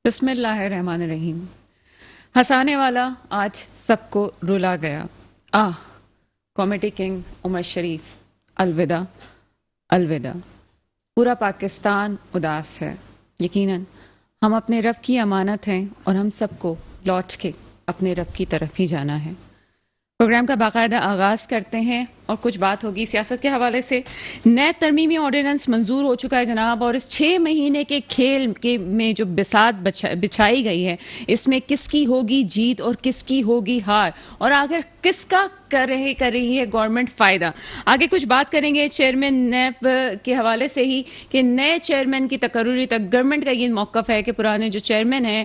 بسم اللہ الرحمن الرحیم. ہنسانے والا آج سب کو رلا گیا. کامیڈی کنگ عمر شریف الوداع الوداع. پورا پاکستان اداس ہے. یقیناً ہم اپنے رب کی امانت ہیں اور ہم سب کو لوٹ کے اپنے رب کی طرف ہی جانا ہے. پروگرام کا باقاعدہ آغاز کرتے ہیں اور کچھ بات ہوگی سیاست کے حوالے سے. نیب ترمیمی آرڈیننس منظور ہو چکا ہے جناب، اور اس 6 مہینے کے کھیل میں جو بساط بچھائی گئی ہے، اس میں کس کی ہوگی جیت اور کس کی ہوگی ہار، اور آخر کس کا کر رہی ہے گورنمنٹ فائدہ. آگے کچھ بات کریں گے چیئرمین نیب کے حوالے سے ہی کہ نئے چیئرمین کی تقرری تک گورنمنٹ کا یہ موقف ہے کہ پرانے جو چیئرمین ہیں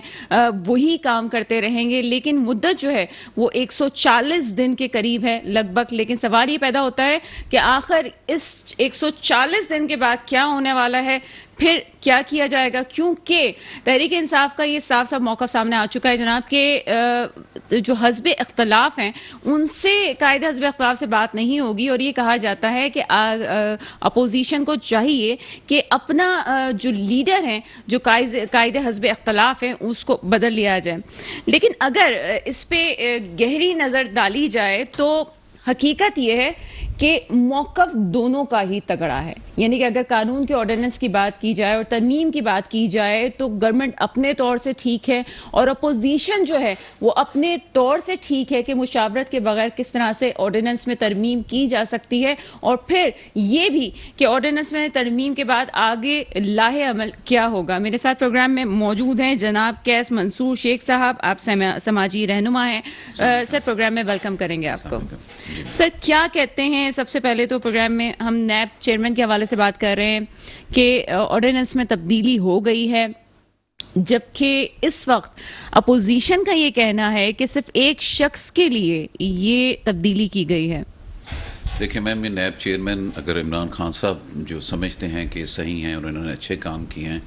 وہی کام کرتے رہیں گے، لیکن مدت جو ہے وہ 140 دن کے قریب ہے لگ بھگ. لیکن سوال یہ پیدا ہوتا ہے کہ آخر اس 140 دن کے بعد کیا ہونے والا ہے، پھر کیا کیا جائے گا، کیونکہ تحریک انصاف کا یہ صاف صاف موقف سامنے آ چکا ہے جناب کہ جو حزب اختلاف ہیں ان سے قائد حزب اختلاف سے بات نہیں ہوگی، اور یہ کہا جاتا ہے کہ اپوزیشن کو چاہیے کہ اپنا جو لیڈر ہیں، جو قائد حزب اختلاف ہیں، اس کو بدل لیا جائے. لیکن اگر اس پہ گہری نظر ڈالی جائے تو حقیقت یہ ہے کہ موقف دونوں کا ہی تگڑا ہے. یعنی کہ اگر قانون کے آرڈیننس کی بات کی جائے اور ترمیم کی بات کی جائے تو گورنمنٹ اپنے طور سے ٹھیک ہے، اور اپوزیشن جو ہے وہ اپنے طور سے ٹھیک ہے کہ مشاورت کے بغیر کس طرح سے آرڈیننس میں ترمیم کی جا سکتی ہے، اور پھر یہ بھی کہ آرڈیننس میں ترمیم کے بعد آگے لاہ عمل کیا ہوگا. میرے ساتھ پروگرام میں موجود ہیں جناب قیس منصور شیخ صاحب، آپ سماجی رہنما ہیں. سر پروگرام میں ویلکم کریں گے آپ کو. سر کیا کہتے ہیں، سب سے پہلے تو پروگرام میں ہم نیب چیئرمین کے حوالے سے بات کر رہے ہیں کہ آرڈیننس میں تبدیلی ہو گئی ہے، جبکہ اس وقت اپوزیشن کا یہ کہنا ہے کہ صرف ایک شخص کے لیے یہ تبدیلی کی گئی ہے. دیکھیں میم، یہ نیب چیئرمین اگر عمران خان صاحب جو سمجھتے ہیں کہ صحیح ہیں اور انہوں نے اچھے کام کیے ہیں،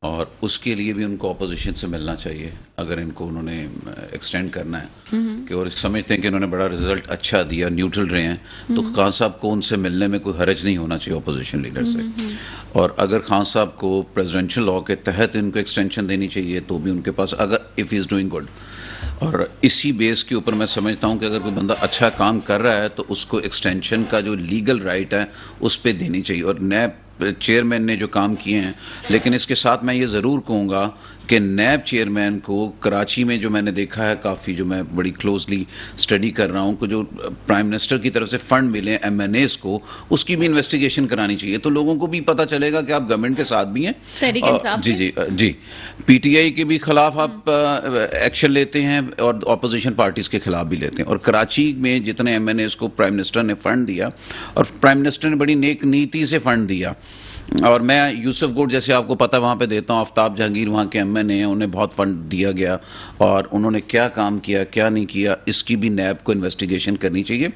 اور اس کے لیے بھی ان کو اپوزیشن سے ملنا چاہیے اگر ان کو انہوں نے ایکسٹینڈ کرنا ہے کہ، اور سمجھتے ہیں کہ انہوں نے بڑا رزلٹ اچھا دیا، نیوٹرل رہے ہیں، تو خان صاحب کو ان سے ملنے میں کوئی حرج نہیں ہونا چاہیے اپوزیشن لیڈر سے. اور اگر خان صاحب کو پریزیڈنشل لاء کے تحت ان کو ایکسٹینشن دینی چاہیے تو بھی ان کے پاس، اگر if he is doing good, اور اسی بیس کے اوپر میں سمجھتا ہوں کہ اگر کوئی بندہ اچھا کام کر رہا ہے تو اس کو ایکسٹینشن کا جو لیگل رائٹ ہے اس پہ دینی چاہیے. اور نیب چیئرمین نے جو کام کیے ہیں، لیکن اس کے ساتھ میں یہ ضرور کہوں گا کہ نیب چیئرمین کو کراچی میں جو میں نے دیکھا ہے، کافی جو میں بڑی کلوزلی اسٹڈی کر رہا ہوں کہ جو پرائم منسٹر کی طرف سے فنڈ ملے ایم این ایز کو، اس کی بھی انویسٹیگیشن کرانی چاہیے، تو لوگوں کو بھی پتہ چلے گا کہ آپ گورنمنٹ کے ساتھ بھی ہیں. جی پی ٹی آئی کے بھی خلاف آپ ایکشن لیتے ہیں اور اپوزیشن پارٹیز کے خلاف بھی لیتے ہیں. اور کراچی میں جتنے ایم این ایز کو پرائم منسٹر نے فنڈ دیا، اور پرائم منسٹر نے بڑی نیک نیتی سے فنڈ دیا، اور میں یوسف گوڈ جیسے آپ کو پتہ وہاں پہ دیتا ہوں، آفتاب جہانگیر وہاں کے ایم این اے ہیں، انہیں بہت فنڈ دیا گیا، اور انہوں نے کیا کام کیا کیا نہیں کیا، اس کی بھی نیب کو انویسٹیگیشن کرنی چاہیے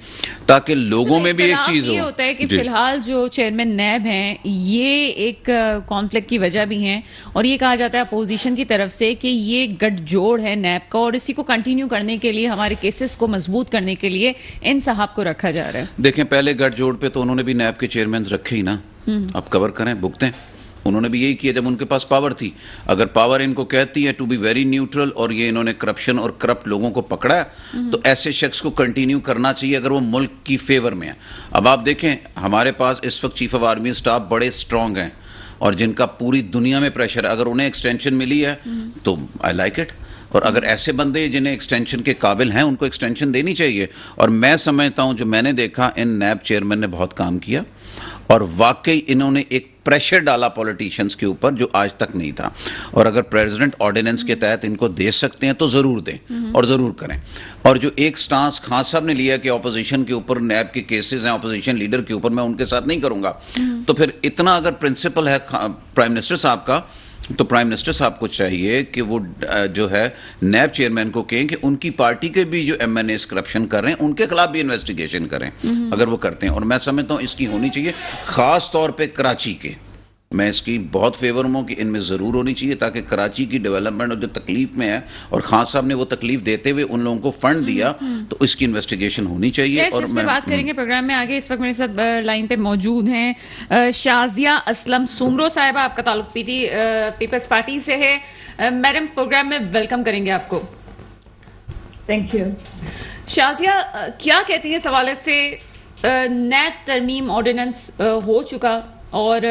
تاکہ لوگوں میں بھی ایک چیز ہو. یہ ہوتا ہے کہ فی الحال جو چیئرمین نیب ہیں یہ ایک کانفلکٹ کی وجہ بھی ہیں، اور یہ کہا جاتا ہے اپوزیشن کی طرف سے کہ یہ گٹھ جوڑ ہے نیب کا، اور اسی کو کنٹینیو کرنے کے لیے، ہمارے کیسز کو مضبوط کرنے کے لیے ان صاحب کو رکھا جا رہا ہے. دیکھیں پہلے گٹھ جوڑ پہ تو انہوں نے بھی نیب کے چیئرمینز رکھے ہی نا، اب کور کریں، بھگتیں. انہوں نے بھی یہی کیا جب ان کے پاس پاور تھی. اگر پاور ان کو کہتی ہے ٹو بی ویری نیوٹرل، اور یہ انہوں نے کرپشن اور کرپٹ لوگوں کو پکڑا ہے، تو ایسے شخص کو کنٹینیو کرنا چاہیے اگر وہ ملک کی فیور میں ہے. اب آپ دیکھیں ہمارے پاس اس وقت چیف آف آرمی اسٹاف بڑے اسٹرانگ ہیں اور جن کا پوری دنیا میں پریشر ہے، اگر انہیں ایکسٹینشن ملی ہے تو آئی لائک اٹ. اور اگر ایسے بندے جنہیں ایکسٹینشن کے قابل ہیں ان کو ایکسٹینشن دینی چاہیے. اور میں سمجھتا ہوں جو میں نے دیکھا، ان نیب چیئرمین نے بہت کام کیا، اور واقعی انہوں نے ایک پریشر ڈالا پولیٹیشنز کے اوپر جو آج تک نہیں تھا. اور اگر پریزیڈنٹ آرڈیننس کے تحت ان کو دے سکتے ہیں تو ضرور دیں اور ضرور کریں. اور جو ایک سٹانس خان صاحب نے لیا کہ اپوزیشن کے اوپر نیب کے کیسز ہیں، اپوزیشن لیڈر کے اوپر میں ان کے ساتھ نہیں کروں گا، تو پھر اتنا اگر پرنسپل ہے پرائم منسٹر صاحب کا، تو پرائم منسٹر صاحب کو چاہیے کہ وہ جو ہے نیب چیئرمین کو کہیں کہ ان کی پارٹی کے بھی جو ایم این ایز کرپشن کر رہے ہیں ان کے خلاف بھی انویسٹیگیشن کریں اگر وہ کرتے ہیں. اور میں سمجھتا ہوں اس کی ہونی چاہیے، خاص طور پہ کراچی کے میں اس کی بہت فیور ہوں کہ ان میں ضرور ہونی چاہیے تاکہ کراچی کی ڈیولپمنٹ اور جو تکلیف میں ہے، اور خان صاحب نے وہ تکلیف دیتے ہوئے ان لوگوں کو فنڈ دیا، تو اس کی انویسٹیگیشن ہونی چاہیے. اور اس پہ بات کریں گے پروگرام میں آگے. اس وقت میرے ساتھ لائن پہ موجود ہیں شازیہ اسلم سومرو صاحبہ. آپ کا تعلق پیپلز پارٹی سے ہے. میڈم پروگرام میں ویلکم کریں گے آپ کو. Thank you. شازیہ کیا کہتی ہیں اس حوالے سے؟ نیب ترمیم آرڈیننس ہو چکا اور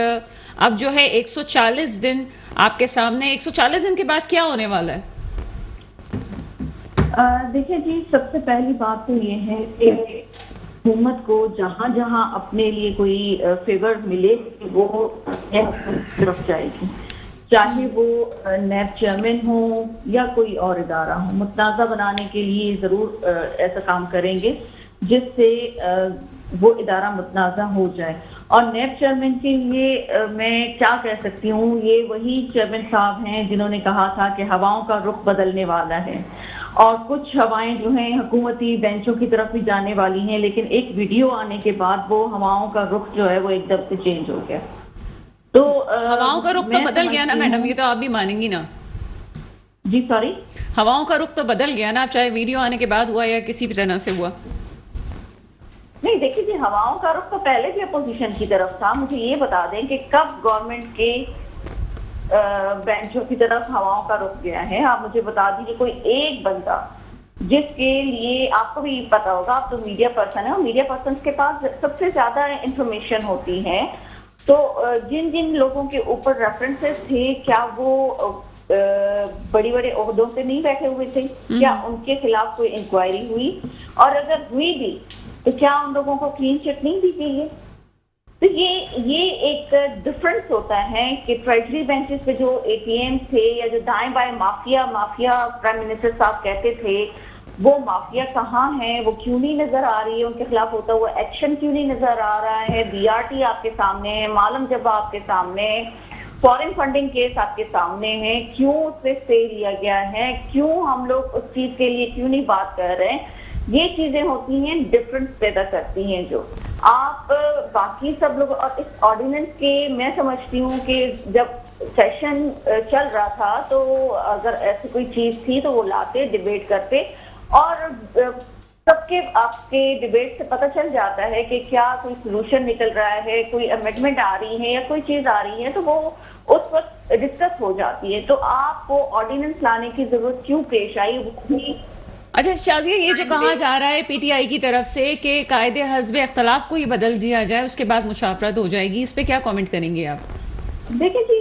اب جو ہے 140 دن آپ کے سامنے. 140 دن کے بعد کیا ہونے والا ہے؟ دیکھیں جی، سب سے پہلی بات تو یہ ہے کہ حکومت کو جہاں جہاں اپنے لیے کوئی فیور ملے وہ طرف جائے گی، چاہے وہ نیب چیئرمین ہو یا کوئی اور ادارہ ہو. متنازع بنانے کے لیے ضرور ایسا کام کریں گے جس سے وہ ادارہ متنازع ہو جائے. اور نیب چیئرمین کے لیے میں کیا کہہ سکتی ہوں، یہ وہی چیئرمین صاحب ہیں جنہوں نے کہا تھا کہ ہواؤں کا رخ بدلنے والا ہے، اور کچھ ہوائیں جو ہیں حکومتی بینچوں کی طرف بھی جانے والی ہیں، لیکن ایک ویڈیو آنے کے بعد وہ ہواؤں کا رخ جو ہے وہ ایک دم سے چینج ہو گیا. تو ہواؤں کا رخ تو بدل گیا نا میڈم، یہ تو آپ بھی مانیں گی نا؟ جی سوری، ہواؤں کا رخ تو بدل گیا نا، چاہے ویڈیو آنے کے بعد ہوا یا کسی بھی طرح سے ہوا. نہیں دیکھیے جی، ہواؤں کا رخ تو پہلے بھی اپوزیشن کی طرف تھا. مجھے یہ بتا دیں کہ کب گورنمنٹ کے بینچوں کی طرف ہواؤں کا رخ گیا ہے؟ آپ مجھے بتا دیجیے کوئی ایک بندہ جس کے لیے، آپ کو بھی پتا ہوگا، آپ تو میڈیا پرسن ہیں اور میڈیا پرسنز کے پاس سب سے زیادہ انفارمیشن ہوتی ہے. تو جن جن لوگوں کے اوپر ریفرنسز تھے، کیا وہ بڑی بڑے عہدوں سے نہیں بیٹھے ہوئے تھے؟ کیا ان کے خلاف کوئی انکوائری ہوئی؟ اور اگر ہوئی بھی تو کیا ان لوگوں کو کلین چٹ نہیں دی گئی ہے؟ تو یہ ایک ڈفرنس ہوتا ہے کہ ٹریجری بینچز پہ جو اے ٹی ایم تھے یا جو دائیں بائیں مافیا پرائم منسٹر صاحب کہتے تھے، وہ مافیا کہاں ہیں؟ وہ کیوں نہیں نظر آ رہی ہے؟ ان کے خلاف ہوتا ہوا ایکشن کیوں نہیں نظر آ رہا ہے؟ بی آر ٹی آپ کے سامنے ہے، معلوم جبہ آپ کے سامنے ہے، فورن فنڈنگ کیس آپ کے سامنے ہے، کیوں اس پہ اسٹے لیا گیا ہے؟ کیوں ہم لوگ اس چیز کے لیے کیوں نہیں بات کر رہے ہیں؟ یہ چیزیں ہوتی ہیں، ڈفرنس پیدا کرتی ہیں. جو آپ باقی سب لوگ، اور اس آرڈیننس کے میں سمجھتی ہوں کہ جب سیشن چل رہا تھا تو اگر ایسی کوئی چیز تھی تو وہ لاتے، ڈیبیٹ کرتے، اور سب کے آپ کے ڈیبیٹ سے پتہ چل جاتا ہے کہ کیا کوئی سولوشن نکل رہا ہے، کوئی امینڈمنٹ آ رہی ہے یا کوئی چیز آ رہی ہے، تو وہ اس وقت ڈسکس ہو جاتی ہے. تو آپ کو آرڈیننس لانے کی ضرورت کیوں پیش آئی؟ وہ اچھا شازیہ، یہ جو کہا جا رہا ہے پی ٹی آئی کی طرف سے کہ قاعد حزب اختلاف کو ہی بدل دیا جائے، اس کے بعد مشاورت ہو جائے گی، اس پہ کیا کامنٹ کریں گے آپ؟ دیکھیں جی،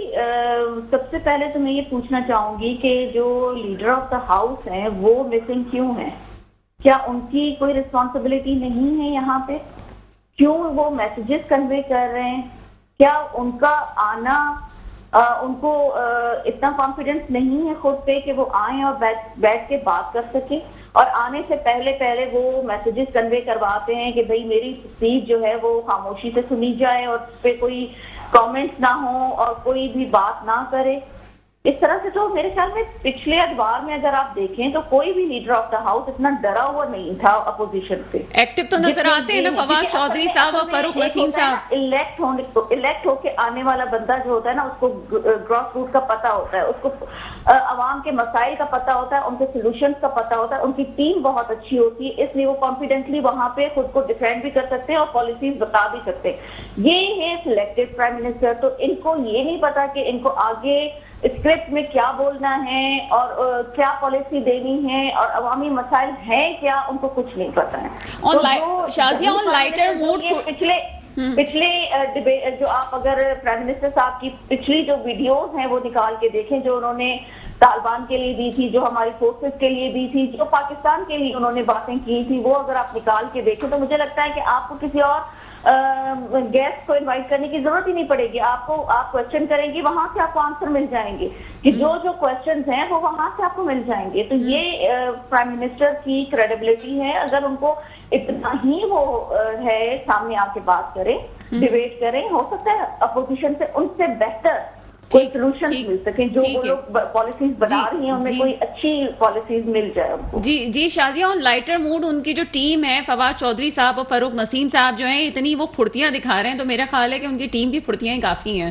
سب سے پہلے تو میں یہ پوچھنا چاہوں گی کہ جو لیڈر آف دا ہاؤس ہیں وہ مسنگ کیوں ہیں؟ کیا ان کی کوئی رسپانسبلٹی نہیں ہے یہاں پہ؟ کیوں وہ میسیجز کنوے کر رہے ہیں؟ کیا ان کا آنا، ان کو اتنا کانفیڈنس نہیں ہے خود پہ کہ وہ آئیں اور بیٹھ کے بات کر سکیں؟ اور آنے سے پہلے وہ میسیجز کنوے کرواتے ہیں کہ بھئی میری اسپیچ جو ہے وہ خاموشی سے سنی جائے اور اس پہ کوئی کامنٹس نہ ہو اور کوئی بھی بات نہ کرے. اس طرح سے تو میرے خیال میں پچھلے ادوار میں اگر آپ دیکھیں تو کوئی بھی لیڈر آف دا ہاؤس اتنا ڈرا ہوا نہیں تھا اپوزیشن سے. ایکٹیو تو نظر آتے ہیں نا فواز چودھری صاحب اور فاروق نسیم صاحب. الیکٹ ہو کے آنے والا بندہ جو ہوتا ہے نا، اس کو گراس روٹ کا پتہ ہوتا ہے، اس کو عوام کے مسائل کا پتہ ہوتا ہے، ان کے سولوشنز کا پتہ ہوتا ہے، ان کی ٹیم بہت اچھی ہوتی ہے، اس لیے وہ کانفیڈنٹلی وہاں پہ خود کو ڈیفینڈ بھی کر سکتے ہیں اور پالیسیز بتا بھی سکتے ہیں. یہ ہے سلیکٹڈ پرائم منسٹر. تو ان کو یہ نہیں پتا کہ ان کو آگے اسکرپٹ میں کیا بولنا ہے اور کیا پالیسی دینی ہے اور عوامی مسائل ہیں کیا، ان کو کچھ نہیں پتا ہے. شازیہ آن لائٹر موڈ پچھلے جو آپ اگر پرائم منسٹر صاحب کی پچھلی جو ویڈیوز ہیں وہ نکال کے دیکھیں، جو انہوں نے طالبان کے لیے دی تھی، جو ہماری فورسز کے لیے دی تھی، جو پاکستان کے لیے انہوں نے باتیں کی تھی، وہ اگر آپ نکال کے دیکھیں تو مجھے لگتا ہے کہ آپ کو کسی اور گیسٹ کو انوائٹ کرنے کی ضرورت ہی نہیں پڑے گی. آپ کوشچن کریں گی، وہاں سے آپ کو آنسر مل جائیں گے کہ جو کوشچنز ہیں وہ وہاں سے آپ کو مل جائیں گے. تو یہ پرائم منسٹر کی کریڈیبلٹی ہے. اگر ان کو اتنا ہی وہ ہے سامنے آ کے بات کریں، ڈیبیٹ کریں، ہو سکتا ہے اپوزیشن سے ان سے بہتر کوئی سولوشن مل سکے. جو وہ لوگ پالیسیز بنا رہی ہیں ان میں کوئی اچھی پالیسیز مل جائے ان کو. جی شازیہ، آن لائٹر موڈ ان کی جو ٹیم ہے، فواز چودھری صاحب اور فاروق نسیم صاحب جو ہیں، اتنی وہ پھرتیاں دکھا رہے ہیں، تو میرا خیال ہے کہ ان کی ٹیم کی پھرتیاں ہی کافی ہیں.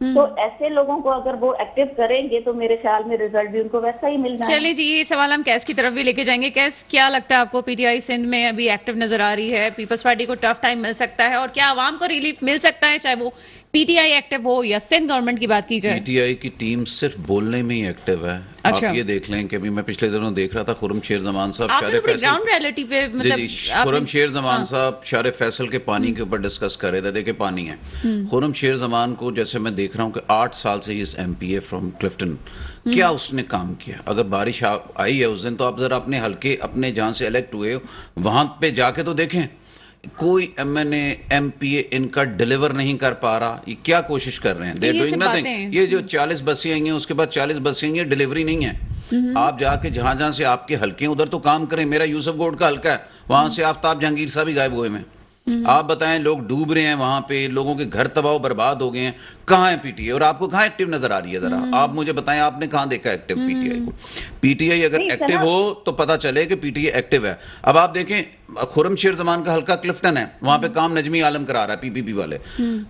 تو ایسے لوگوں کو اگر وہ ایکٹیو کریں گے تو میرے خیال میں ریزلٹ بھی ان کو ویسا ہی ملنا ہے. چلے جی، یہ سوال ہم کیس کی طرف بھی لے کے جائیں گے. کیس کیا لگتا ہے آپ کو، پی ٹی آئی سندھ میں ابھی ایکٹیو نظر آ رہی ہے، پیپلز پارٹی کو ٹف ٹائم مل سکتا ہے، اور کیا عوام کو ریلیف مل سکتا ہے چاہے وہ پی ٹی آئی ایکٹیو ہو یا سندھ گورنمنٹ کی بات کی جائے؟ پی ٹی آئی کی ٹیم صرف بولنے میں ہی ایکٹیو ہے. آپ یہ دیکھ لیں کہ ابھی میں پچھلے دنوں دیکھ رہا تھا خرم شیر زمان صاحب گراؤنڈ ریئلٹی پہ خرم شیر زمان صاحب شار فیصل کے پانی کے اوپر ڈسکس کر رہے تھے. دیکھیں پانی ہے، خرم شیر زمان کو جیسے میں دیکھ رہا ہوں کہ 8 سال سے اس M P A from Clifton, کیا اس نے کام کیا؟ اگر بارش آئی ہے اس دن تو آپ ذرا اپنے حلقے اپنے جہاں سے الیکٹ ہوئے ہو وہاں پہ جا کے تو دیکھیں، کوئی M N A M P A ان کا ڈیلیور نہیں کر پا رہا. یہ کیا کوشش کر رہے ہیں؟ They doing nothing. یہ جو 40 بسیں آئی ہیں اس کے بعد 40 بسیں آئی ہیں، ڈیلیوری نہیں ہے. آپ جا کے جہاں سے آپ کے حلقے ہیں ادھر تو کام کریں. میرا یوسف گوڈ کا حلقہ ہے، وہاں سے آفتاب جہانگیر صاحب ہی غائب ہوئے ہیں. آپ بتائیں، لوگ ڈوب رہے ہیں وہاں پہ، لوگوں کے گھر تباہ و برباد ہو گئے ہیں. کہاں ہے پی ٹی آئی؟ اور آپ کو کہاں ایکٹیو نظر آ رہی ہے؟ ذرا آپ مجھے بتائیں، آپ نے کہاں دیکھا ایکٹیو پی ٹی آئی کو؟ پی ٹی آئی اگر ایکٹیو ہو تو پتا چلے کہ پی ٹی آئی ایکٹیو ہے. اب آپ دیکھیں خرم شیر زمان کا حلقہ کلفٹن ہے، وہاں پہ کام نجمی عالم کرا رہا ہے پی پی پی والے.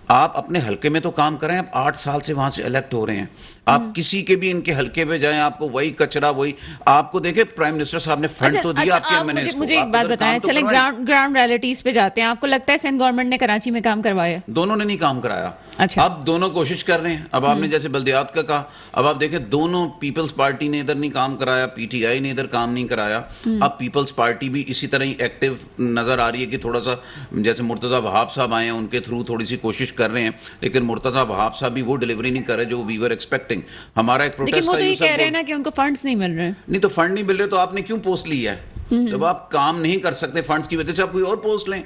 آپ اپنے حلقے میں تو کام کریں. آپ 8 سال سے وہاں سے الیکٹ ہو رہے ہیں، آپ کسی کے بھی ان کے حلقے پہ جائیں آپ کو وہی کچرا وہی. آپ کو دیکھیں پرائم منسٹر صاحب نے فنڈ تو دیا آپ کے ایم این ایز کو. مجھے ایک بات بتائیں، چلیں گراؤنڈ ریئلٹیز پہ جاتے ہیں. آپ کو لگتا ہے سندھ گورنمنٹ نے کراچی میں کام کروایا؟ دونوں نے نہیں کام کرایا. اچھا، اب دونوں کوشش کر رہے ہیں. اب آپ نے جیسے بلدیات کا کہا، اب آپ دیکھیں دونوں، پیپلز پارٹی نے ادھر نہیں کام کرایا، پی ٹی آئی نے ادھر کام نہیں کرایا. اب پیپلز پارٹی بھی اسی طرح ہی ایکٹیو نظر آ رہی ہے کہ تھوڑا سا جیسے مرتضیٰ وہاب صاحب آئے ہیں ان کے تھرو تھوڑی سی کوشش کر رہے ہیں، لیکن مرتضیٰ وہاب صاحب بھی وہ ڈیلیوری نہیں کر رہے جو وی ور ایکسپیکٹنگ. ہمارا ایک پروٹیسٹ لیکن وہ تو یہ کہہ رہے ہیں نا کہ ان کو فنڈز نہیں مل رہے. نہیں تو فنڈ نہیں مل رہے تو آپ نے کیوں پوسٹ لی ہے؟ جب آپ کام نہیں کر سکتے فنڈز کی وجہ سے، آپ کوئی اور پوسٹ لیں.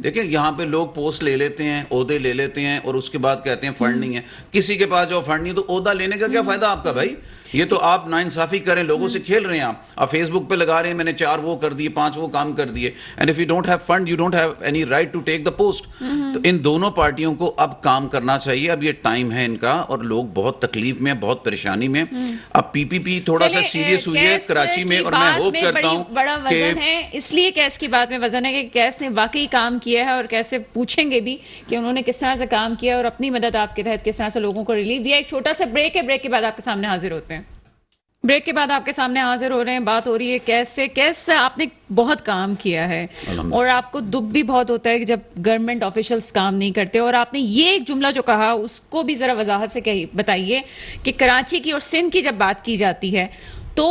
دیکھیں یہاں پہ لوگ پوسٹ لے لیتے ہیں، عہدے لے لیتے ہیں، اور اس کے بعد کہتے ہیں فنڈ نہیں ہے. کسی کے پاس جو فنڈ نہیں ہے تو عہدہ لینے کا کیا فائدہ آپ کا بھائی؟ یہ تو آپ ناانصافی کریں، لوگوں سے کھیل رہے ہیں. آپ فیس بک پہ لگا رہے ہیں میں نے 4 وہ کر دیے، 5 وہ کام کر دیے. And if you don't have fund you don't have any right to take the post. تو ان دونوں پارٹیوں کو اب کام کرنا چاہیے. اب یہ ٹائم ہے ان کا، اور لوگ بہت تکلیف میں، بہت پریشانی میں. اب پی پی پی تھوڑا سا سیریس ہوئی ہے کراچی میں، اور میں ہوپ کرتا ہوں بڑا وزن ہے. اس لیے کیس کی بات میں وزن ہے کہ کیس نے واقعی کام کیا ہے، اور کیسے پوچھیں گے بھی کہ انہوں نے کس طرح سے کام کیا اور اپنی مدد آپ کے تحت کس طرح سے لوگوں کو ریلیف دیا. ایک چھوٹا سا بریک ہے، بریک کے بعد آپ کے سامنے حاضر ہوتے ہیں. بریک کے بعد آپ کے سامنے حاضر ہو رہے ہیں. بات ہو رہی ہے کیس سے آپ نے بہت کام کیا ہے، اور آپ کو دکھ بھی بہت ہوتا ہے کہ جب گورنمنٹ آفیشلز کام نہیں کرتے. اور آپ نے یہ ایک جملہ جو کہا اس کو بھی ذرا وضاحت سے بتائیے کہ کراچی کی اور سندھ کی جب بات کی جاتی ہے تو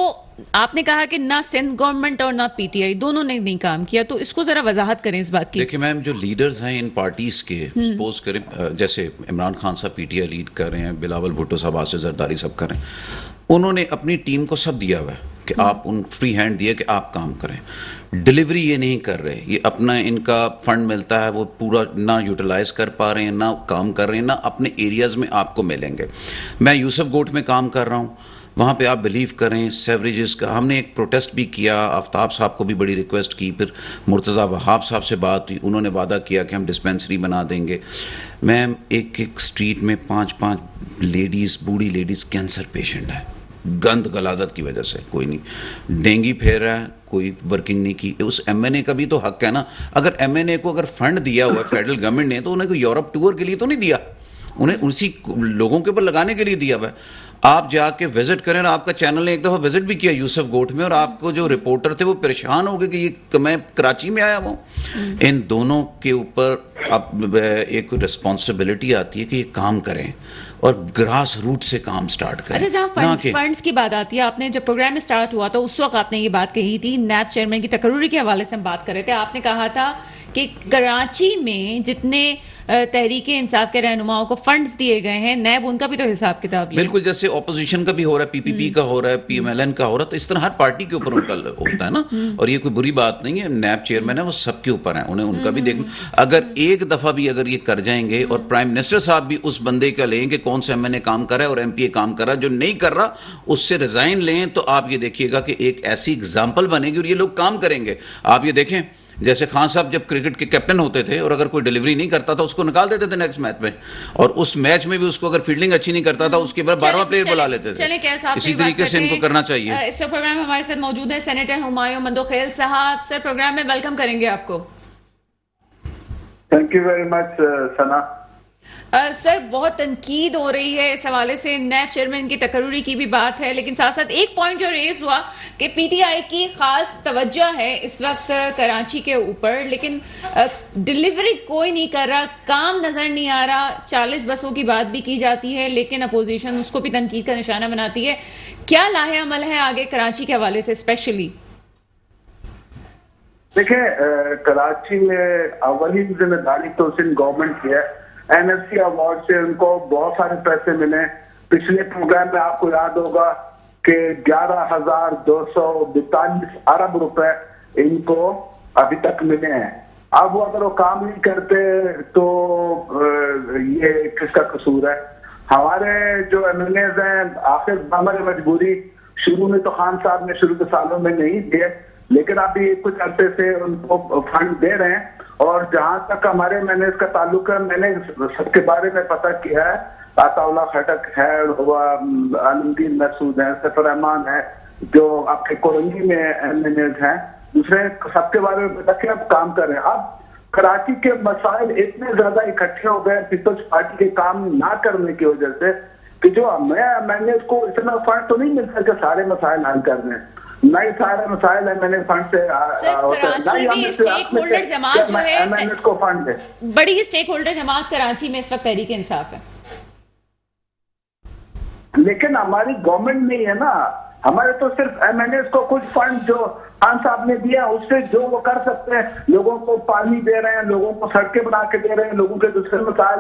آپ نے کہا کہ نہ سندھ گورنمنٹ اور نہ پی ٹی آئی دونوں نے نہیں کام کیا. تو اس کو ذرا وضاحت کریں اس بات کی. دیکھیں میم، جو لیڈرز ہیں ان پارٹیز کے، سپوز کریں جیسے عمران خان صاحب پی ٹی آئی لیڈ کر رہے ہیں، بلاول بھٹو صاحب، آصف زرداری صاحب کر رہے ہیں. انہوں نے اپنی ٹیم کو سب دیا ہوا ہے کہ آپ ان فری ہینڈ دیے کہ آپ کام کریں. ڈیلیوری یہ نہیں کر رہے. یہ اپنا ان کا فنڈ ملتا ہے وہ پورا نہ یوٹیلائز کر پا رہے ہیں، نہ کام کر رہے ہیں، نہ اپنے ایریاز میں آپ کو ملیں گے. میں یوسف گوٹ میں کام کر رہا ہوں، وہاں پہ آپ بلیو کریں سیوریجز کا ہم نے ایک پروٹیسٹ بھی کیا. آفتاب صاحب کو بھی بڑی ریکویسٹ کی، پھر مرتضیٰ وہاب صاحب سے بات ہوئی، انہوں نے وعدہ کیا کہ ہم ڈسپینسری بنا دیں گے. میم ایک اسٹریٹ میں 5 لیڈیز، بوڑھی لیڈیز کینسر پیشنٹ ہے، گند غلاظت کی وجہ سے. کوئی نہیں ڈینگی پھیر رہا ہے، کوئی ورکنگ نہیں کی. اس ایم این اے کا بھی تو حق ہے نا. اگر ایم این اے کو اگر فنڈ دیا ہوا ہے فیڈرل گورنمنٹ نے تو انہیں کو یورپ ٹور کے لیے تو نہیں دیا، انہیں اسی لوگوں کے اوپر لگانے کے لیے دیا ہوا ہے. آپ جا کے وزٹ کریں. آپ کا چینل نے ایک دفعہ وزٹ بھی کیا یوسف گوٹ میں، اور آپ کو جو رپورٹر تھے وہ پریشان ہو گئے کہ یہ میں کراچی میں آیا ہوں. ان دونوں کے اوپر اب ایک رسپانسبلٹی آتی ہے کہ یہ کام کریں اور گراس روٹ سے کام سٹارٹ کریں. اچھا، جہاں فنڈز کی بات آتی ہے، آپ نے جب پروگرام میں سٹارٹ ہوا تو اس وقت آپ نے یہ بات کہی تھی، نیب چیئرمین کی تقرری کے حوالے سے ہم بات کر رہے تھے. آپ نے کہا تھا کہ کراچی میں جتنے تحریک انصاف کے رہنماؤں کو فنڈز دیے گئے ہیں، نیب ان کا بھی تو حساب کتاب لے. بالکل، جیسے اپوزیشن کا بھی ہو رہا ہے، پی پی پی کا ہو رہا ہے، پی ایم ایل این کا ہو رہا ہے، تو اس طرح ہر پارٹی کے اوپر ان کا ہوتا ہے نا. اور یہ کوئی بری بات نہیں ہے. نیب چیئرمین ہے وہ سب کے اوپر ہیں، انہیں ان کا بھی دیکھنا. اگر ایک دفعہ بھی اگر یہ کر جائیں گے اور پرائم منسٹر صاحب بھی اس بندے کا لیں کہ کون سا ایم این اے کام کر رہا ہے اور ایم پی اے کام کر رہا ہے، جو نہیں کر رہا اس سے ریزائن لیں، تو آپ یہ دیکھیے گا کہ ایک ایسی اگزامپل بنے گی اور یہ لوگ کام کریں گے. آپ یہ دیکھیں جیسے خان صاحب جب کرکٹ کے کیپٹن ہوتے تھے اور اگر کوئی ڈیلیوری نہیں کرتا تھا اس کو نکال دیتے تھے نیکسٹ میچ میں، اور اس میچ میں بھی اس کو اگر فیلڈنگ اچھی نہیں کرتا تھا اس کے بعد 12واں پلیئر بلا لیتے تھے. اسی طریقے سے ان کو کرنا چاہیے. اس پروگرام میں ہمارے ساتھ موجود ہیں سینیٹر ہمایوں مندوخیل صاحب. سر پروگرام میں ویلکم کریں گے آپ کو. تھینک یو ویری مچ ثنا. سر بہت تنقید ہو رہی ہے اس حوالے سے، نیب چیئرمین کی تقرری کی بھی بات ہے، لیکن ساتھ ساتھ ایک پوائنٹ جو ریز ہوا کہ پی ٹی آئی کی خاص توجہ ہے اس وقت کراچی کے اوپر، لیکن ڈیلیوری کوئی نہیں کر رہا، کام نظر نہیں آ رہا. 40 بسوں کی بات بھی کی جاتی ہے لیکن اپوزیشن اس کو بھی تنقید کا نشانہ بناتی ہے. کیا لاہ عمل ہے آگے کراچی کے حوالے سے اسپیشلی؟ دیکھیں کراچی میں اولی ذمہ داری تو سندھ گورنمنٹ کی ہے. این ایف سی ایوارڈ سے ان کو بہت سارے پیسے ملے. پچھلے پروگرام میں آپ کو یاد ہوگا کہ 11,242 ارب روپے ان کو ابھی تک ملے ہیں. اب وہ اگر وہ کام نہیں کرتے تو یہ کس کا قصور ہے؟ ہمارے جو ایم ایل ایز ہیں آخر ہماری مجبوری، شروع میں تو خان صاحب نے شروع کے سالوں میں نہیں دیے، لیکن ابھی کچھ عرصے سے ان کو فنڈ دے رہے ہیں. اور جہاں تک ہمارے میں نے اس کا تعلق ہے، میں نے سب کے بارے میں پتہ کیا ہے. عطا اللہ خٹک ہے، عالمگیر مسعود ہے، سفر رحمان ہے جو آپ کے کورنگی میں ایم ایل ایز ہیں، دوسرے سب کے بارے میں پتہ کیا اب کام کر رہے ہیں. اب کراچی کے مسائل اتنے زیادہ اکٹھے ہو گئے پیپلز پارٹی کے کام نہ کرنے کی وجہ سے کہ جو میں نے اس کو اتنا فنڈ تو نہیں ملتا کہ سارے مسائل حل کر دیں. نئی سارے مسائل ہے میں نے فنڈ سے کراچی میں اسٹیک ہولڈر جماعت جو ہے کو فنڈ دے، بڑی اسٹیک ہولڈر جماعت کراچی میں اس وقت تحریک انصاف ہے، لیکن ہماری گورنمنٹ نہیں ہے نا. ہمارے تو صرف ایم این ایز کو کچھ فنڈ جو خان صاحب نے دیا اس سے جو وہ کر سکتے ہیں، لوگوں کو پانی دے رہے ہیں، لوگوں کو سڑکیں بنا کے دے رہے ہیں، لوگوں کے دوسرے مسائل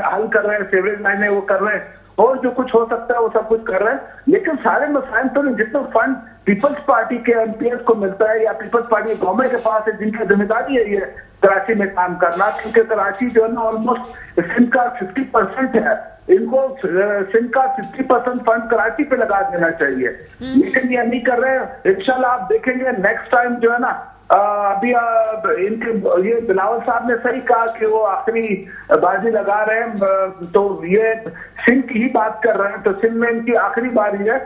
حل کر رہے ہیں، سیوریج لائنیں وہ کر رہے ہیں، اور جو کچھ ہو سکتا ہے وہ سب کچھ کر رہے ہیں. لیکن سارے مسائل تو نہیں. جتنا فنڈ پیپلز پارٹی کے ایم پی ایس کو ملتا ہے یا پیپلز پارٹی گورنمنٹ کے پاس ہے، جن کی ذمہ داری ہے یہ کراچی میں کام کرنا، کیونکہ کراچی جو ہے نا آلموسٹ سندھ کا 50% ہے، ان کو سندھ کا 50% فنڈ کراچی پہ لگا دینا چاہیے، لیکن یہ نہیں کر رہے. انشاءاللہ آپ دیکھیں گے نیکسٹ ٹائم جو ہے نا ابھی ان کے یہ بلاول صاحب نے صحیح کہا کہ وہ آخری بازی لگا رہے ہیں، تو یہ سندھ کی ہی بات کر رہے ہیں، تو سندھ میں ان کی آخری باری ہے،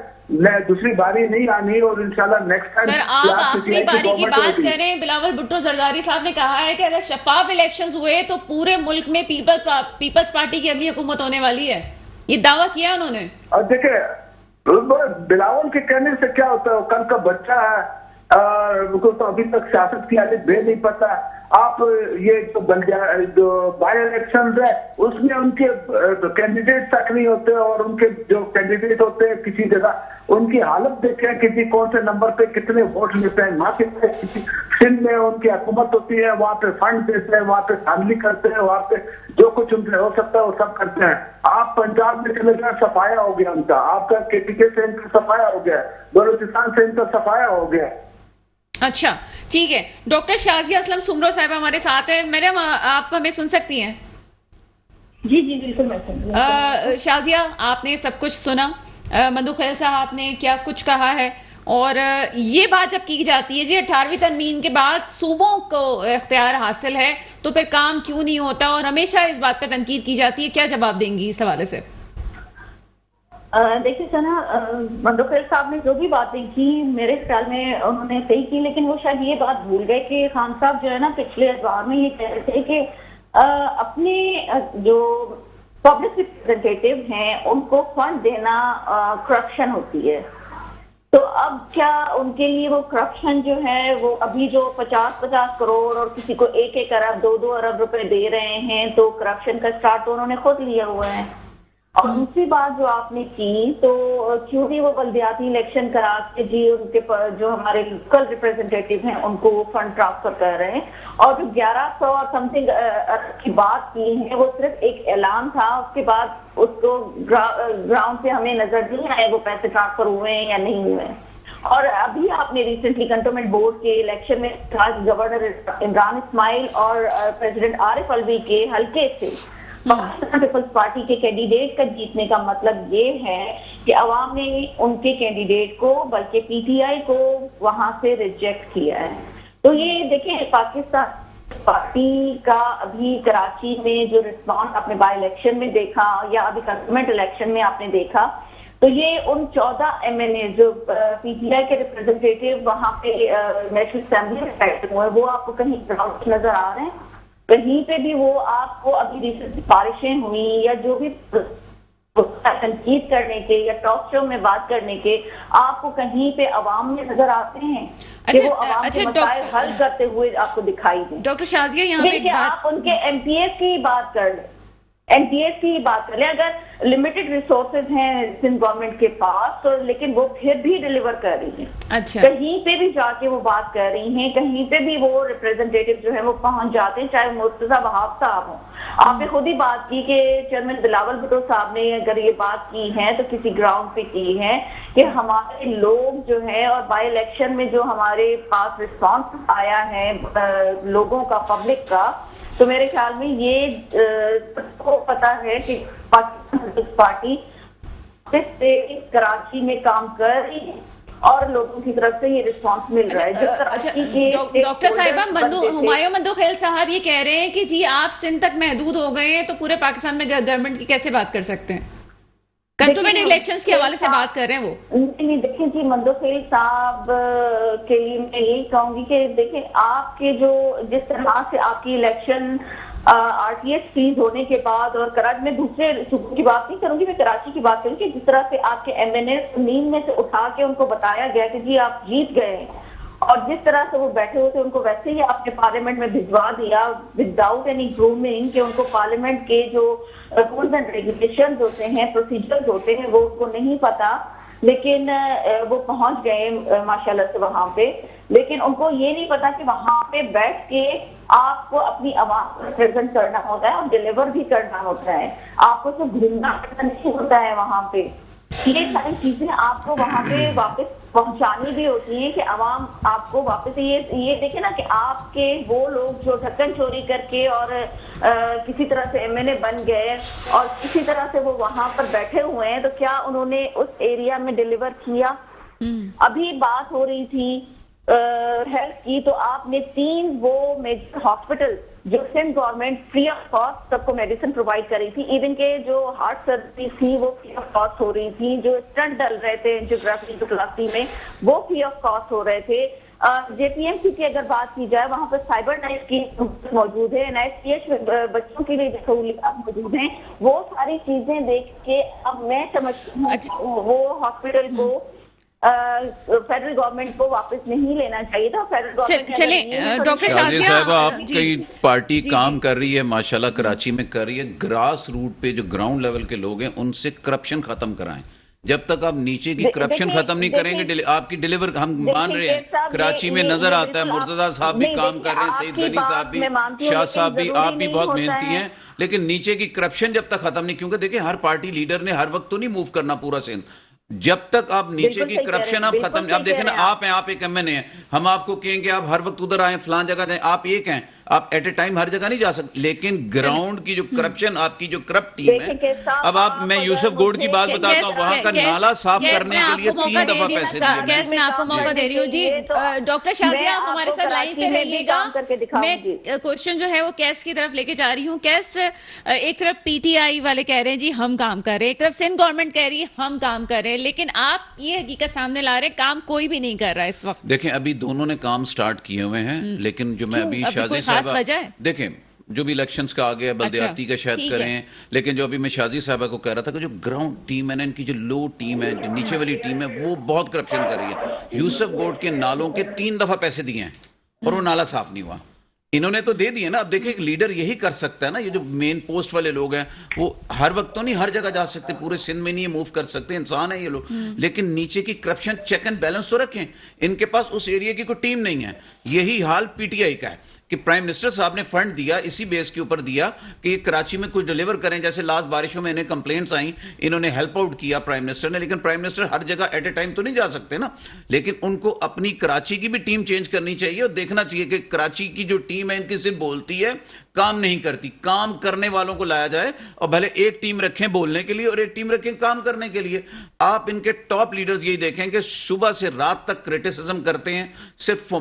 دوسری باری نہیں آنی. اور انشاءاللہ نیکسٹ ٹائم سر آپ آخری باری کی بات کریں. بلاول بھٹو زرداری صاحب نے کہا ہے کہ اگر شفاف الیکشنز ہوئے تو پورے ملک میں پیپلز پارٹی کی اگلی حکومت ہونے والی ہے، یہ دعویٰ کیا انہوں نے. اور دیکھیں بلاول کے کہنے سے کیا ہوتا ہے، کل کا بچہ ہے، ان کو تو ابھی تک سیاست کی الف بے نہیں پتا. آپ یہ جو بائی الیکشنز ہے اس میں ان کے کینڈیڈیٹ تک نہیں ہوتے، اور ان کے جو کینڈیڈیٹ ہوتے ہیں کسی جگہ ان کی حالت دیکھیں کسی کون سے نمبر پہ کتنے ووٹ لیتے ہیں. وہاں سندھ میں ان کی حکومت ہوتی ہے، وہاں پہ فنڈ دیتے ہیں، وہاں پہ فیملی کرتے ہیں، وہاں پہ جو کچھ ان سے ہو سکتا ہے وہ سب کرتے ہیں. آپ پنجاب میں چلے جائیں صفایا ہو گیا ان کا، آپ کا کے پی کے سے ان کا صفایا ہو گیا، بلوچستان سے ان کا صفایا ہو گیا. اچھا ٹھیک ہے. ڈاکٹر شازیہ اسلم سمرو صاحبہ ہمارے ساتھ ہیں. میڈم آپ ہمیں سن سکتی ہیں؟ جی جی بالکل میں سن. شازیہ آپ نے سب کچھ سنا، مندو خیل صاحب نے کیا کچھ کہا ہے، اور یہ بات جب کی جاتی ہے جی 18ویں ترمیم کے بعد صوبوں کو اختیار حاصل ہے تو پھر کام کیوں نہیں ہوتا، اور ہمیشہ اس بات پہ تنقید کی جاتی ہے، کیا جواب دیں گی اس حوالے سے؟ دیکھیے سنا مندوخیل صاحب نے جو بھی باتیں کی میرے خیال میں انہوں نے صحیح کی، لیکن وہ شاید یہ بات بھول گئے کہ خان صاحب جو ہے نا پچھلے ادوار میں یہ کہہ رہے تھے کہ اپنے جو پبلک ریپرزینٹیٹیو ہیں ان کو فنڈ دینا کرپشن ہوتی ہے. تو اب کیا ان کے لیے وہ کرپشن جو ہے وہ ابھی جو 50 کروڑ اور کسی کو 1 ارب 2 ارب روپے دے رہے ہیں تو کرپشن کا سٹارٹ تو انہوں نے خود لیا ہوا ہے. اور دوسری بات جو آپ نے کی تو کیوں بھی وہ بلدیاتی الیکشن کرا کے جی ان کے جو ہمارے لوکل ریپرزینٹیٹیو ہیں ان کو وہ فنڈ ٹرانسفر کر رہے ہیں، اور جو 1100 اور سم تھنگ کی بات کی ہے وہ صرف ایک اعلان تھا، اس کے بعد اس کو گراؤنڈ پہ ہمیں نظر نہیں آئے وہ پیسے ٹرانسفر ہوئے ہیں یا نہیں ہوئے ہیں. اور ابھی آپ نے ریسنٹلی کنٹونمنٹ بورڈ کے الیکشن میں گورنر عمران اسماعیل اور پریزیڈنٹ عارف الوی کے حلقے سے پاکستان پیپلز پارٹی کے کینڈیڈیٹ کا جیتنے کا مطلب یہ ہے کہ عوام نے ان کے کینڈیڈیٹ کو بلکہ پی ٹی آئی کو وہاں سے ریجیکٹ کیا ہے. تو یہ دیکھیں پاکستان پارٹی کا ابھی کراچی میں جو رسپانس آپ نے بائی الیکشن میں دیکھا یا ابھی کنٹونمنٹ الیکشن میں آپ نے دیکھا تو یہ ان 14 ایم این اے جو پی ٹی آئی کے ریپرزینٹیٹیو وہاں پہ نیشنل اسمبلی میں بیٹھے ہوئے وہ آپ کو کہیں گراؤنڈ نظر آ رہے ہیں؟ کہیں پہ بھی وہ آپ کو ابھی ریسنٹ سفارشیں ہوئی یا جو بھی تنقید کرنے کے یا ٹاک شو میں بات کرنے کے آپ کو کہیں پہ عوام میں نظر آتے ہیں کہ وہ عوام کے مسائل حل کرتے ہوئے آپ کو دکھائی دیں؟ ڈاکٹر شازیہ یہاں پہ ایک آپ ان کے ایم پی ایس کی بات کر لیں، این ٹی ایس کی بات کر لیں، اگر لمیٹڈ ریسورسز ہیں سندھ گورنمنٹ کے پاس تو لیکن وہ پھر بھی ڈیلیور کر رہی ہیں، اچھا کہیں پہ بھی جا کے وہ بات کر رہی ہیں، کہیں پہ بھی وہ ریپرزینٹیٹو جو ہے وہ پہنچ جاتے ہیں، چاہے مرتضیٰ وہاب صاحب ہوں. آپ نے خود ہی بات کی کہ چیئرمین بلاول بھٹو صاحب نے اگر یہ بات کی ہے تو کسی گراؤنڈ پہ کی ہے کہ ہمارے لوگ جو ہے اور بائی الیکشن میں جو ہمارے پاس رسپانس آیا ہے لوگوں کا، پبلک کا، تو میرے خیال میں یہ کو پتا ہے کہ پاکستان پیپلز پارٹی سے کراچی میں کام کر رہی ہے اور لوگوں کی طرف سے یہ رسپانس مل رہا ہے. ڈاکٹر صاحبہ ہمایوں مندوخیل صاحب یہ کہہ رہے ہیں کہ جی آپ سندھ تک محدود ہو گئے ہیں تو پورے پاکستان میں گورنمنٹ کی کیسے بات کر سکتے ہیں؟ کنٹونمنٹ الیکشنز کے حوالے سے بات کر رہے ہیں وہ. نہیں دیکھیں جی، مندوخیل صاحب کے لیے میں یہی کہوں گی کہ دیکھیں آپ کے جو جس طرح سے آپ کی election R T S freeze ہونے کے بعد اور کراچی میں دوسرے صوبوں کی بات نہیں کروں گی، میں کراچی کی بات کروں گی، جس طرح سے آپ کے ایم این اے نیند میں سے اٹھا کے ان کو بتایا گیا کہ جی آپ جیت گئے ہیں اور جس طرح سے وہ بیٹھے ہوئے تھے ان کو ویسے ہی آپ نے پارلیمنٹ میں بھجوا دیا وداؤٹ اینی گرومنگ کہ ان کو پارلیمنٹ کے جو رولز اینڈ ریگولیشنز ہوتے ہیں، پروسیجرز ہوتے ہیں، وہ ان کو نہیں پتا، لیکن وہ پہنچ گئے ماشاءاللہ سے وہاں پہ. لیکن ان کو یہ نہیں پتا کہ وہاں پہ بیٹھ کے آپ کو اپنی عوام کو ریپرزینٹ کرنا ہوتا ہے اور ڈیلیور بھی کرنا ہوتا ہے، آپ کو صرف گھومنا نہیں ہوتا ہے وہاں پہ. یہ ساری چیزیں آپ کو وہاں پہ واپس پہنچانی بھی ہوتی ہیں کہ عوام آپ کو واپس یہ دیکھیں نا کہ آپ کے وہ لوگ جو ڈھکن چوری کر کے اور کسی طرح سے ایم این اے بن گئے اور کسی طرح سے وہ وہاں پر بیٹھے ہوئے ہیں، تو کیا انہوں نے اس ایریا میں ڈیلیور کیا؟ ابھی بات ہو رہی تھی ہیلتھ کی، تو آپ نے 3 وہ میجر ہاسپٹل جو Sindh government free of cost سب کو میڈیسن پرووائڈ کر رہی تھی، ایون کہ جو ہارٹ سرجری تھی وہ فری آف کاسٹ ہو رہی تھی، جو اسٹنٹ ڈل رہے تھے انجیوگرافی میں وہ فری آف کاسٹ ہو رہے تھے. جے پی ایم سی کی اگر بات کی جائے وہاں پر سائبر نائف کی موجود ہے، NICH بچوں کے لیے سہولیات موجود ہیں. وہ ساری چیزیں دیکھ کے اب میں سمجھتی ہوں وہ ہاسپٹل کو فیڈرل گورنمنٹ کو واپس نہیں لینا چاہیے تھا. فیڈرل گورنمنٹ چلیں ڈاکٹر شازیہ صاحبہ، آپ جی کی پارٹی کام کر رہی ہے ماشاءاللہ، کراچی میں کر رہی ہے. گراس روٹ پہ جو گراؤنڈ لیول کے لوگ ہیں ان سے کرپشن ختم کرائیں. جب تک آپ نیچے کی کرپشن ختم نہیں کریں گے آپ کی ڈیلیور، ہم مان رہے ہیں کراچی میں نظر آتا ہے، مرتضیٰ صاحب بھی کام کر رہے ہیں، سعید غنی صاحب بھی، شاہ صاحب بھی، آپ بھی بہت محنتی ہیں، لیکن نیچے کی کرپشن جب تک ختم نہیں، کیونکہ دیکھیں ہر پارٹی لیڈر نے ہر وقت تو نہیں موو کرنا پورا سندھ. جب تک آپ نیچے کی کرپشن آپ ختم، آپ دیکھیں نا، آپ ہیں، آپ ایک ایم این اے ہیں، ہم آپ کو کہیں گے آپ ہر وقت ادھر آئیں فلان جگہ جائیں، آپ ایک ہیں، آپ ایٹ اے ٹائم ہر جگہ نہیں جا سکتے، لیکن گراؤنڈ کی جو کرپشن، آپ کی جو کرپٹ ٹیم ہے، اب آپ، میں یوسف گوڈ کی بات بتاتا ہوں، وہاں کا نالا صاف کرنے کے لیے 3 دفعہ پیسے دیے. گیس میں آپ کو موقع دے رہی ہوں. جی ڈاکٹر شازیہ آپ ہمارے ساتھ لائن پہ رہیے گا. میں کوشچن جو ہے وہ کیس کی طرف لے کے جا رہی ہوں. کیس ایک طرف پی ٹی آئی والے کہہ رہے ہیں جی ہم کام کر رہے ہیں، ایک طرف سندھ گورنمنٹ کہہ رہی ہے ہم کام کر رہے ہیں، لیکن آپ یہ حقیقت سامنے لا رہے ہیں کام کوئی بھی نہیں کر رہا ہے اس وقت. دیکھیں ابھی دونوں نے کام سٹارٹ کیے ہوئے ہیں، لیکن جو میں ابھی شازی صاحبہ دیکھیں جو بھی الیکشنز کا آگے ہے بلدیاتی کا شاید کریں، لیکن جو ابھی میں شازی صاحبہ کو کہہ رہا تھا کہ جو گراؤنڈ ٹیم ہے نا، ان کی جو لو ٹیم ہے، جو نیچے والی ٹیم ہے، وہ بہت کرپشن کر رہی ہے. یوسف گوڈ کے نالوں کے 3 دفعہ پیسے دیے ہیں اور وہ نالا صاف نہیں ہوا. انہوں نے تو دے دیے نا. اب دیکھیں ایک لیڈر یہی کر سکتا ہے نا. یہ جو مین پوسٹ والے لوگ ہیں وہ ہر وقت تو نہیں ہر جگہ جا سکتے، پورے سندھ میں نہیں موو کر سکتے، انسان ہیں یہ لوگ، لیکن نیچے کی کرپشن چیک اینڈ بیلنس تو رکھیں. ان کے پاس اس ایریا کی کوئی ٹیم نہیں ہے. یہی حال پی ٹی آئی کا ہے کہ پرائم منسٹر صاحب نے فنڈ دیا، اسی بیس کے اوپر دیا کہ یہ کراچی میں کچھ ڈیلیور کریں. جیسے لاسٹ بارشوں میں انہیں کمپلینٹس آئیں، انہوں نے ہیلپ آؤٹ کیا پرائم منسٹر نے، لیکن پرائم منسٹر ہر جگہ ایٹ اے ٹائم تو نہیں جا سکتے نا. لیکن ان کو اپنی کراچی کی بھی ٹیم چینج کرنی چاہیے اور دیکھنا چاہیے کہ کراچی کی جو ٹیم ہے ان کی صرف بولتی ہے، کام نہیں کرتی. کام کرنے والوں کو لایا جائے اور بھلے ایک ٹیم رکھیں بولنے کے لیے اور ایک ٹیم رکھیں کام کرنے کے لیے. آپ ان کے ٹاپ لیڈرز یہی دیکھیں کہ صبح سے رات تک کریٹیسزم کرتے ہیں، صرف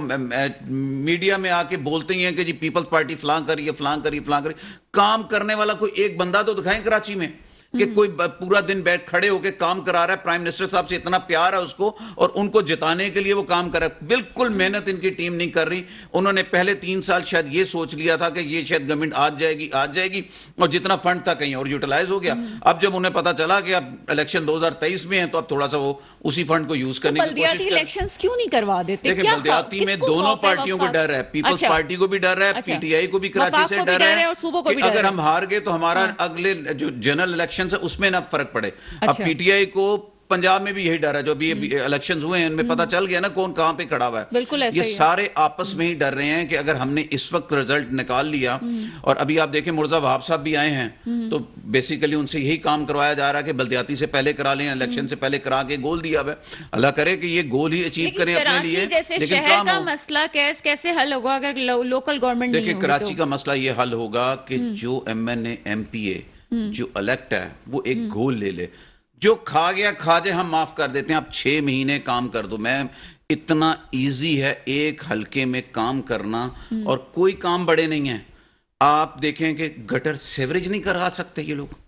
میڈیا میں آ کے بولتے ہی ہیں کہ جی پیپلز پارٹی فلاں کری ہے، فلاں کری، فلاں کری. کام کرنے والا کوئی ایک بندہ تو دکھائیں کراچی میں. کہ کوئی پورا دن بیٹھ کھڑے ہو کے کام کرا رہا ہے, پرائم منسٹر صاحب سے اتنا پیار ہے اس کو اور ان کو جتانے کے لیے وہ کام کر رہا ہے. بالکل محنت ان کی ٹیم نہیں کر رہی. انہوں نے پہلے 3 سال شاید یہ سوچ لیا تھا کہ یہ شاید گورنمنٹ آ جائے گی اور جتنا فنڈ تھا کہیں اور یوٹیلائز ہو گیا. اب جب انہیں پتا چلا کہ اب الیکشن 2023 میں ہیں تو اب تھوڑا سا وہ اسی فنڈ کو یوز کرنے کی کوشش بلدیاتی الیکشنز کیوں نہیں کروا دیتے؟ دیکھیں, بلدیاتی میں دونوں پارٹیوں کو ڈر ہے, پیپلز پارٹی کو بھی ڈر ہے, پی ٹی آئی کو بھی کراچی سے ڈر ہے کہ اگر ہم ہار گئے تو ہمارا اگلے جو جنرل الیکشن ہے اس میں نہ فرق پڑے. اب پی ٹی آئی کو پنجاب میں بھی یہی ڈر ہے, جو ابھی الیکشنز ہوئے ہیں ان میں پتہ چل گیا نا کون کہاں پہ کھڑا ہوا ہے. بالکل یہ سارے آپس میں ہی ڈر رہے ہیں کہ اگر ہم نے اس وقت رزلٹ نکال لیا, اور ابھی آپ دیکھیں مرزا وہاب صاحب بھی آئے ہیں تو بیسیکلی ان سے یہی کام کروایا جا رہا ہے کہ بلدیاتی سے پہلے کرا لیں, الیکشن سے پہلے کرا کے گول دیا ہوا ہے. اللہ کرے کہ یہ گول ہی اچیو کریں اپنے لیے. لیکن شہر کا مسئلہ کیسے حل ہوگا اگر لوکل گورنمنٹ نہیں ہوگی؟ دیکھیں, کراچی کا مسئلہ یہ حل ہوگا کہ جو M N A M P A جو الیکٹ ہے وہ ایک گول لے لے, جو کھا گیا کھا جائے, ہم معاف کر دیتے ہیں, آپ 6 مہینے کام کر دو. میں اتنا ایزی ہے ایک حلقے میں کام کرنا, اور کوئی کام بڑے نہیں ہیں. آپ دیکھیں کہ گٹر سیوریج نہیں کرا سکتے یہ لوگ,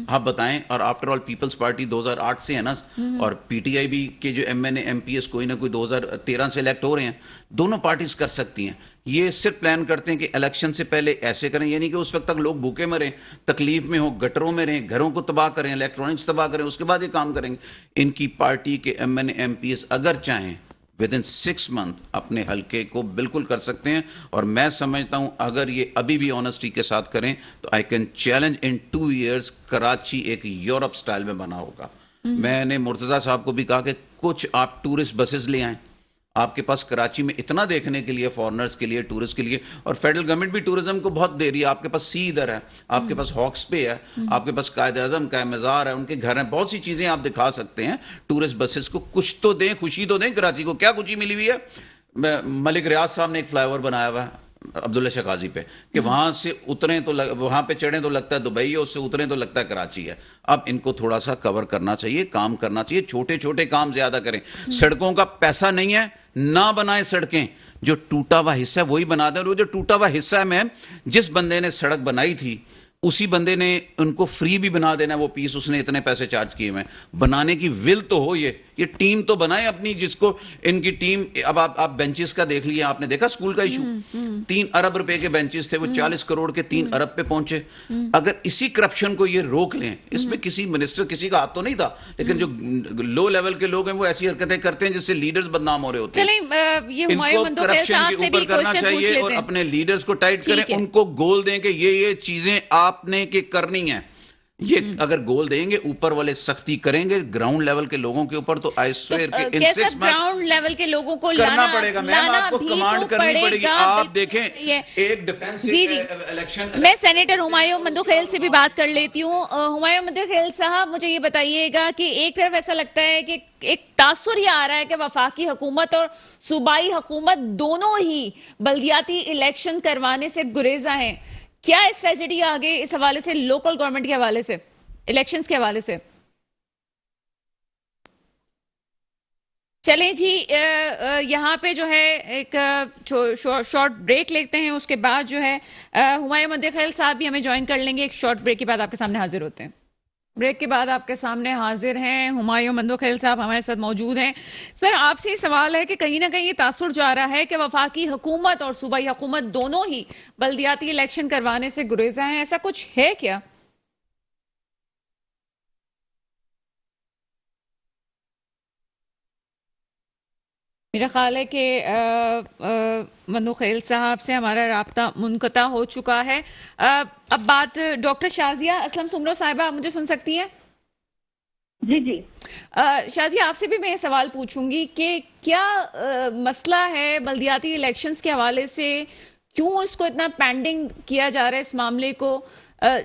آپ بتائیں. اور آفٹر آل پیپلز پارٹی 2008 سے ہے نا, اور پی ٹی آئی بھی کے جو M N A M P S کوئی نہ کوئی 2013 سے الیکٹ ہو رہے ہیں. دونوں پارٹیز کر سکتی ہیں. یہ صرف پلان کرتے ہیں کہ الیکشن سے پہلے ایسے کریں, یعنی کہ اس وقت تک لوگ بھوکے مریں, تکلیف میں ہوں, گٹروں میں رہیں, گھروں کو تباہ کریں, الیکٹرانکس تباہ کریں, اس کے بعد یہ کام کریں گے. ان کی پارٹی کے M N A M P S اگر چاہیں ود ان 6 منتھ اپنے حلقے کو بالکل کر سکتے ہیں. اور میں سمجھتا ہوں اگر یہ ابھی بھی آنیسٹی کے ساتھ کریں تو I can challenge in 2 years Karachi ایک یورپ سٹائل میں بنا ہوگا. میں نے مرتضیٰ صاحب کو بھی کہا کہ کچھ آپ ٹورسٹ بسز لے آئیں, آپ کے پاس کراچی میں اتنا دیکھنے کے لیے, فارنرز کے لیے, ٹورسٹ کے لیے, اور فیڈرل گورنمنٹ بھی ٹورزم کو بہت دے رہی ہے. آپ کے پاس سی ادھر ہے, آپ کے پاس ہاکس پے ہے, آپ کے پاس قائد اعظم کا مزار ہے, ان کے گھر ہیں, بہت سی چیزیں آپ دکھا سکتے ہیں. ٹورسٹ بسز کو کچھ تو دیں, خوشی تو دیں. کراچی کو کیا خوشی ملی ہوئی ہے؟ ملک ریاض صاحب نے ایک فلائی اوور بنایا ہوا ہے عبداللہ شاہ غازی پہ, کہ وہاں سے اتریں تو وہاں پہ چڑھیں تو لگتا ہے دبئی ہے, اس سے اتریں تو لگتا ہے کراچی ہے. اب ان کو تھوڑا سا کور کرنا چاہیے, کام کرنا چاہیے, چھوٹے چھوٹے کام زیادہ کریں. سڑکوں کا پیسہ نہیں ہے, نہ بنائیں سڑکیں. جو ٹوٹا ہوا حصہ ہے وہی بنا دیں. اور وہ جو ٹوٹا ہوا حصہ ہے, میں جس بندے نے سڑک بنائی تھی اسی بندے نے ان کو فری بھی بنا دینا وہ پیس, اس نے اتنے پیسے چارج کیے ہوئے. بنانے کی ول تو ہو, یہ ٹیم تو بنائے اپنی, جس کو ان کی ٹیم. اب آپ بینچز کا دیکھ لیے, آپ نے دیکھا اسکول کا ایشو, 3 ارب روپے کے بینچز تھے, وہ 40 کروڑ کے 3 ارب پہ پہنچے. اگر اسی کرپشن کو یہ روک لیں, اس میں کسی منسٹر کسی کا ہاتھ تو نہیں تھا, لیکن جو لو لیول کے لوگ ہیں وہ ایسی حرکتیں کرتے ہیں جس سے لیڈرز بدنام ہو رہے ہوتے ہیں. ان کو کرپشن کے اوپر کرنا چاہیے اور اپنے لیڈرز کو ٹائٹ کریں, ان کو گول دیں کہ یہ چیزیں آپ نے کہ کرنی ہے. یہ اگر گول دیں گے, اوپر والے سختی کریں گے گراؤنڈ لیول کے لوگوں کے اوپر, تو آئی سویئر کہ ان 6 منتھ گراؤنڈ لیول کے لوگوں کو کرنا پڑے گا. میم آپ کو کمانڈ کرنی پڑے گی. آپ دیکھیں ایک ڈیفینس الیکشن. میں سینیٹر ہمایوں مندوخیل سے بھی بات کر لیتی ہوں. ہمایوں مندوخیل صاحب, مجھے یہ بتائیے گا کہ ایک طرف ایسا لگتا ہے کہ ایک تاثر یہ آ رہا ہے کہ وفاقی حکومت اور صوبائی حکومت دونوں ہی بلدیاتی الیکشن کروانے سے گریزاں ہیں. کیا اسٹریٹجی آگے اس حوالے سے, لوکل گورنمنٹ کے حوالے سے, الیکشنز کے حوالے سے؟ چلیں جی, یہاں پہ جو ہے ایک شارٹ بریک لیتے ہیں, اس کے بعد جو ہے ہمایوں مندوخیل صاحب بھی ہمیں جوائن کر لیں گے. ایک شارٹ بریک کے بعد آپ کے سامنے حاضر ہوتے ہیں. بریک کے بعد آپ کے سامنے حاضر ہیں ہمایوں مندوخیل صاحب ہمارے ساتھ موجود ہیں. سر, آپ سے یہ سوال ہے کہ کہیں نہ کہیں یہ تاثر جا رہا ہے کہ وفاقی حکومت اور صوبائی حکومت دونوں ہی بلدیاتی الیکشن کروانے سے گریزاں ہیں, ایسا کچھ ہے کیا؟ میرا خیال ہے کہ مندوخیل صاحب سے ہمارا رابطہ منقطع ہو چکا ہے. اب بات ڈاکٹر شازیہ اسلم سمرو صاحبہ, آپ مجھے سن سکتی ہیں؟ جی جی. شازیہ, آپ سے بھی میں یہ سوال پوچھوں گی کہ کیا مسئلہ ہے بلدیاتی الیکشنز کے حوالے سے, کیوں اس کو اتنا پینڈنگ کیا جا رہا ہے, اس معاملے کو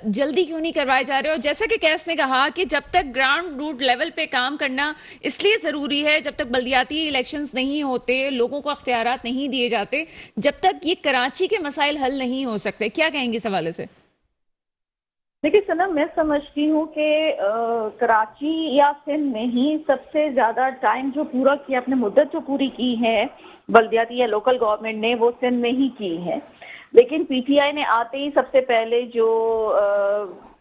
جلدی کیوں نہیں کروائے جا رہے؟ اور جیسا کہ کیس نے کہا کہ جب تک گراؤنڈ روٹ لیول پہ کام کرنا اس لیے ضروری ہے, جب تک بلدیاتی الیکشنز نہیں ہوتے, لوگوں کو اختیارات نہیں دیے جاتے, جب تک یہ کراچی کے مسائل حل نہیں ہو سکتے. کیا کہیں گے اس حوالے سے؟ دیکھیے سنم, میں سمجھتی ہوں کہ کراچی یا سندھ میں ہی سب سے زیادہ ٹائم جو پورا کیا, اپنے مدت جو پوری کی ہے بلدیاتی یا لوکل گورنمنٹ نے, وہ سندھ میں ہی کی ہے. لیکن پی ٹی آئی نے آتے ہی سب سے پہلے جو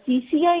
CCI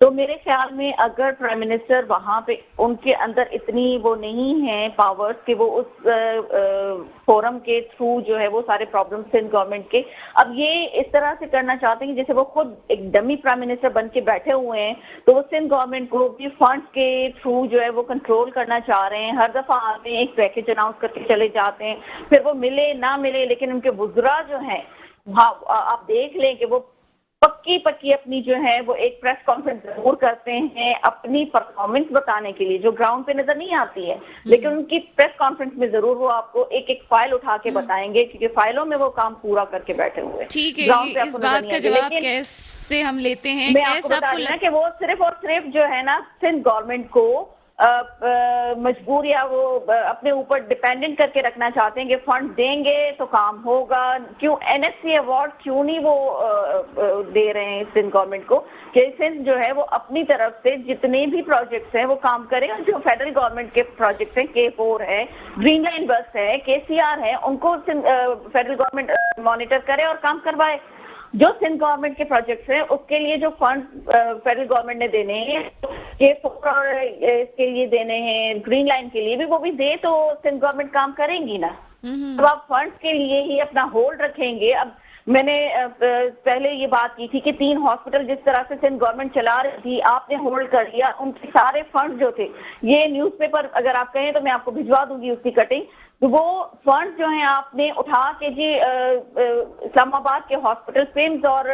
تو میرے خیال میں اگر پرائم منسٹر وہاں پہ ان کے اندر اتنی وہ نہیں ہے پاورز کہ وہ اس فورم کے تھرو جو ہے وہ سارے پرابلم سندھ گورنمنٹ کے اب یہ اس طرح سے کرنا چاہتے ہیں جیسے وہ خود ایک ڈمی پرائم منسٹر بن کے بیٹھے ہوئے ہیں، تو وہ سندھ گورنمنٹ کو بھی فنڈز کے تھرو جو ہے وہ کنٹرول کرنا چاہ رہے ہیں. ہر دفعہ آتے ہیں ایک پیکج اناؤنس کر کے چلے جاتے ہیں، پھر وہ ملے نہ ملے، لیکن ان کے وزراء جو ہیں وہاں آپ دیکھ لیں کہ وہ پکی اپنی جو ہے وہ ایک پریس کانفرنس ضرور کرتے ہیں اپنی پرفارمنس بتانے کے لیے جو گراؤنڈ پہ نظر نہیں آتی ہے، لیکن ان کی پریس کانفرنس میں ضرور وہ آپ کو ایک ایک فائل اٹھا کے بتائیں گے، کیونکہ فائلوں میں وہ کام پورا کر کے بیٹھے ہوئے. ٹھیک ہے، اس بات کا جواب کیسے ہم لیتے ہیں؟ میں آپ کو بتا رہی ہوں کہ وہ صرف اور صرف جو ہے نا سندھ گورنمنٹ کو مجبور یا وہ اپنے اوپر ڈیپینڈنٹ کر کے رکھنا چاہتے ہیں کہ فنڈ دیں گے تو کام ہوگا. کیوں این ایس سی ایوارڈ کیوں نہیں وہ دے رہے ہیں سندھ گورنمنٹ کو کہ سندھ جو ہے وہ اپنی طرف سے جتنے بھی پروجیکٹس ہیں وہ کام کرے، اور جو فیڈرل گورنمنٹ کے پروجیکٹس ہیں K4 ہے، گرین لائن بس ہے، KCR ہے، ان کو فیڈرل گورنمنٹ مانیٹر کرے اور کام کروائے. جو سندھ گورنمنٹ کے پروجیکٹس ہیں اس کے لیے جو فنڈ فیڈرل گورنمنٹ نے دینے ہیں K4 اور اس کے لیے دینے ہیں، گرین لائن کے لیے بھی وہ بھی دے تو سندھ گورنمنٹ کام کریں گی نا. تو آپ فنڈس کے لیے ہی اپنا ہولڈ رکھیں گے. اب میں نے پہلے یہ بات کی تھی کہ 3 ہاسپٹل جس طرح سے سندھ گورنمنٹ چلا رہی تھی آپ نے ہولڈ کر لیا، ان کے سارے فنڈ جو تھے، یہ نیوز پیپر اگر آپ کہیں تو میں آپ کو بھجوا دوں گی اس کی کٹنگ، تو وہ فنڈ جو ہیں آپ نے اٹھا کے جی اسلام آباد کے ہاسپٹل پیمز اور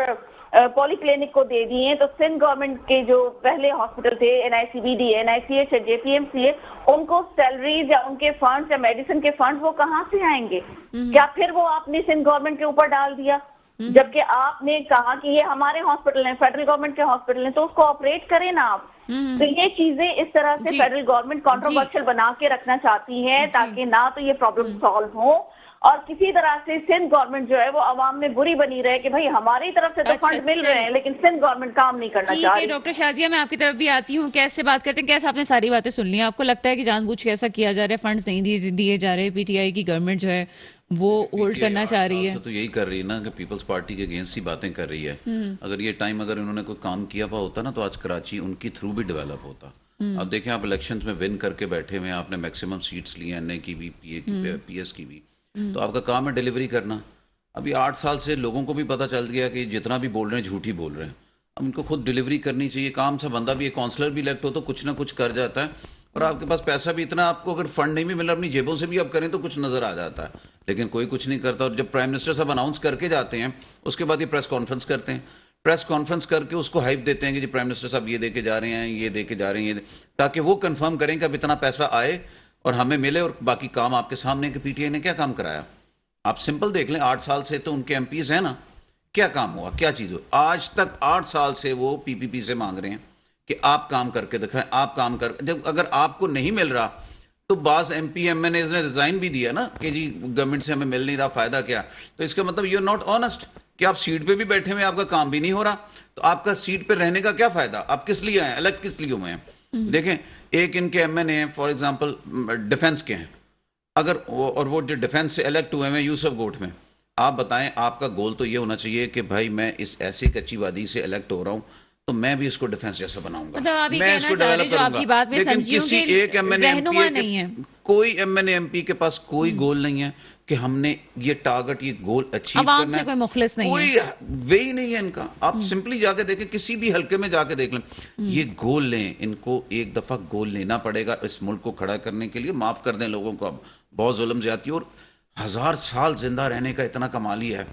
پولی کلینک کو دے دیے. تو سندھ گورنمنٹ کے جو پہلے ہاسپٹل تھے NICBD ہے، NICH ہے، JPMC ہے، ان کو سیلریز یا ان کے فنڈز یا میڈیسن کے فنڈز وہ کہاں سے آئیں گے؟ کیا پھر وہ آپ نے سندھ گورنمنٹ کے اوپر ڈال دیا؟ جبکہ آپ نے کہا کہ یہ ہمارے ہاسپٹل ہیں، فیڈرل گورنمنٹ کے ہاسپٹل ہیں، تو اس کو آپریٹ کریں نا آپ. تو یہ چیزیں اس طرح سے فیڈرل گورنمنٹ کنٹروورشل بنا کے رکھنا چاہتی ہے تاکہ نہ تو یہ پرابلم سالو ہو اور کسی طرح سے سندھ گورنمنٹ جو ہے وہ عوام میں بری بنی رہے کہ بھائی ہماری طرف سے تو فنڈ مل رہے ہیں لیکن سندھ گورنمنٹ کام نہیں کرنا چاہ رہی. ڈاکٹر شازیہ میں آپ کی طرف بھی آتی ہوں. کیسے بات کرتے ہیں؟ کیسے آپ نے ساری باتیں سن لی؟ آپ کو لگتا ہے کہ جان بوجھ کے ایسا کیا جا رہا ہے، فنڈز نہیں دیے جا رہے، PTI کی گورنمنٹ جو ہے وہ ہولڈ کرنا چاہ رہی ہے؟ تو یہی کر رہی ہے نا کہ پیپلز پارٹی کے اگینسٹ ہی باتیں کر رہی ہے. اگر یہ ٹائم اگر انہوں نے کوئی کام کیا ہوا ہوتا نا تو آج کراچی ان کی تھرو بھی ڈیولپ ہوتا. اب دیکھیں آپ الیکشنز میں ون کر کے بیٹھے ہوئے ہیں، آپ نے میکسیمم سیٹس لی ہیں، NA کی بھی، PA کی، PS کی بھی، تو آپ کا کام ہے ڈیلیوری کرنا. ابھی 8 سال سے لوگوں کو بھی پتہ چل گیا کہ جتنا بھی بول رہے ہیں جھوٹ ہی بول رہے ہیں. اب ان کو خود ڈیلیوری کرنی چاہیے. کام سے بندہ بھی ایک کونسلر بھی الیکٹ ہو تو کچھ نہ کچھ کر جاتا ہے، اور آپ کے پاس پیسہ بھی اتنا، آپ کو اگر فنڈ نہیں بھی مل رہا اپنی جیبوں سے بھی آپ کریں تو کچھ نظر آ جاتا ہے، لیکن کوئی کچھ نہیں کرتا. اور جب پرائم منسٹر صاحب اناؤنس کر کے جاتے ہیں اس کے بعد یہ پریس کانفرنس کرتے ہیں، پریس کانفرنس کر کے اس کو ہائپ دیتے ہیں کہ جی پرائم منسٹر صاحب یہ دے کے جا رہے ہیں، یہ دے کے جا رہے ہیں، تاکہ وہ کنفرم کریں کہ اب اتنا پیسہ آئے اور ہمیں ملے، اور باقی کام آپ کے سامنے کہ PTI نے کیا کام کرایا. آپ سمپل دیکھ لیں، 8 سال سے تو ان کے MPs ہیں نا، کیا کام ہوا، کیا چیز ہو. آج تک 8 سال سے وہ PPP سے مانگ رہے ہیں کہ آپ کام کر کے دکھائیں، آپ کام کر. جب اگر آپ کو نہیں مل رہا تو بعض MP MNAs نے ریزائن بھی دیا نا کہ جی گورنمنٹ سے ہمیں مل نہیں رہا، فائدہ کیا. تو اس کا مطلب یو آر ناٹ آنیسٹ کہ آپ سیٹ پہ بھی بیٹھے ہوئے آپ کا کام بھی نہیں ہو رہا، تو آپ کا سیٹ پہ رہنے کا کیا فائدہ؟ آپ کس لیے آئے ہیں، الیکٹ کس لیے ہوئے ہیں؟ دیکھیں ایک ان کے MNA ہیں فار ایگزامپل ڈیفنس کے ہیں، اگر اور وہ جو ڈیفنس سے الیکٹ ہوئے ہیں یوسف گوٹ میں، آپ بتائیں آپ کا گول تو یہ ہونا چاہیے کہ بھائی میں اس ایسی کچی وادی سے الیکٹ ہو رہا ہوں تو میں بھی اس کو ڈیفنس جیسا بناؤں گا، میں اس کو ڈیولپ کروں گا. لیکن کسی ایک کوئی MNA MP کے پاس کوئی گول نہیں ہے کہ ہم نے یہ ٹارگٹ، یہ گول اچیو کرنا ہے، کوئی مخلص نہیں، کوئی وے ہی نہیں ہے ان کا. آپ سمپلی جا کے دیکھیں، کسی بھی حلقے میں جا کے دیکھ لیں، یہ گول لیں، ان کو ایک دفعہ گول لینا پڑے گا اس ملک کو کھڑا کرنے کے لیے. معاف کر دیں لوگوں کو، اب بہت ظلم زیادتی، اور 1000 سال زندہ رہنے کا اتنا کمال ہی ہے،